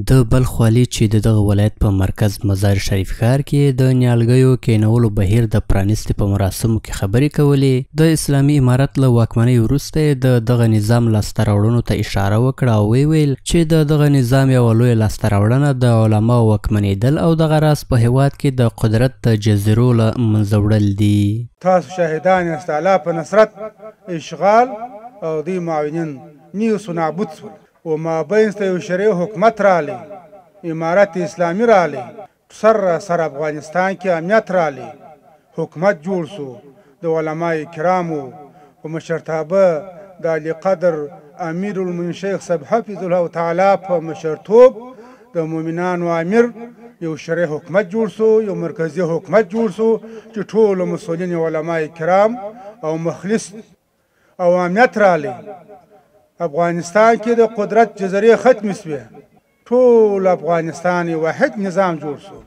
د بلخ والي چې د دغه ولایت په مرکز مزار شریف ښار کې د نیالګیو کینولو بهیر د پرانستې په مراسمو کې خبرې کولې. د اسلامي امارت له واکمنۍ وروسته د دغه نظام لاسته راوړنو ته اشاره وکړه او ویل چې د دغه نظام یوه لویه لاسته راوړنه د علماو واکمنېدل او دغه راز په هېواد کې د قدرت د جزیرو له منځه وړل دي. تاسو شاهدان یاست الله په نصرت اشغال او دوی معاونین نیوس و نابود شول و مابینسته یو شرعي حکومت رالی، امارت اسلامی رالی، سر افغانستان کې امنیت رالی، حکومت جوړ سو د علماء کرامو و مشرتابه د علی قدر امیر المؤمنین شیخ صاحب حفظ الله تعالی په مشرتوب د مؤمنانو امیر یو شرعي حکومت جوړ سو، یو مرکزی حکومت جوړ سو چې ټول مسؤلین علماء کرام او مخلص او امنیت رالی. افغانستان کې د قدرت جزیرې ختم شوې، ټول افغانستان یو واحد نظام جوړ شو.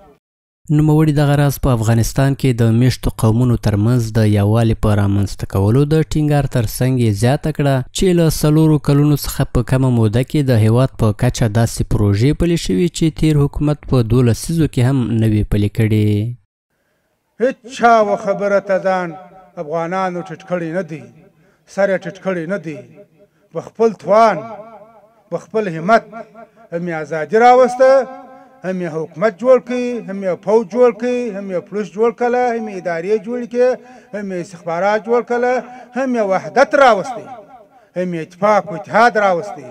نوموړي دغه راز په افغانستان کې د میشتو قومونو ترمنځ د یووالي په رامنځته کولو د ټینګار ترڅنګ یې زیاته کړه چې له 4 کلونو څخه په کمه موده کې د هېواد په کچه داسې پروژې پلي شوي چې تیر حکومت په 12 لسیزو کې هم نه وې پلي کړې. هېڅ چا و خبره ته ځان افغانانو ټیټ کړی نه دی، سر یې ټیټ کړی نه دی. بخپل توان بخپل همت هم یې ازادي راوسته، هم یې حکومت جوړ کړي، هم یې فوج جوړ کړي، هم یې پولیس جوړ کړه، هم یې ادارې جوړ کړي، هم یې استخبارات جوړ کړه، هم یې وحدت راوستی، هم یې اتفاق و اتحاد راوستی،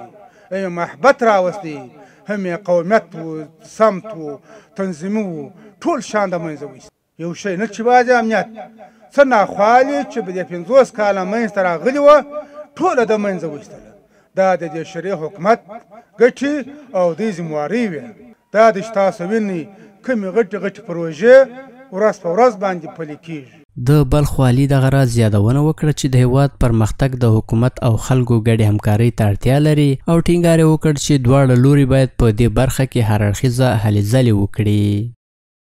هم یې محبت راوستی، هم یې قومیت و سمت و تنظیمي و ټول شان د منځه وایست. یو شی نه چې باید امنیت څه ناخوالې چې په دې 50 کاله منځته راغلي وه ټوله د منځه وایستله. دا د دې شرعي حکومت ګټې او دوی ذموارۍ وې. دا د چې تاسو وینئ کومې غټې پروژې ورځ په ورځ باندې پلي کېږي. د بلخ والي دغه راز یادونه وکړه چې د هېواد پرمختګ د حکومت او خلکو ګډې همکارۍ ته اړتیا لري او ټینګار یې وکړ چې دواړه لوري باید په دې برخه کې هر اړخیزه هلې ځلې وکړي.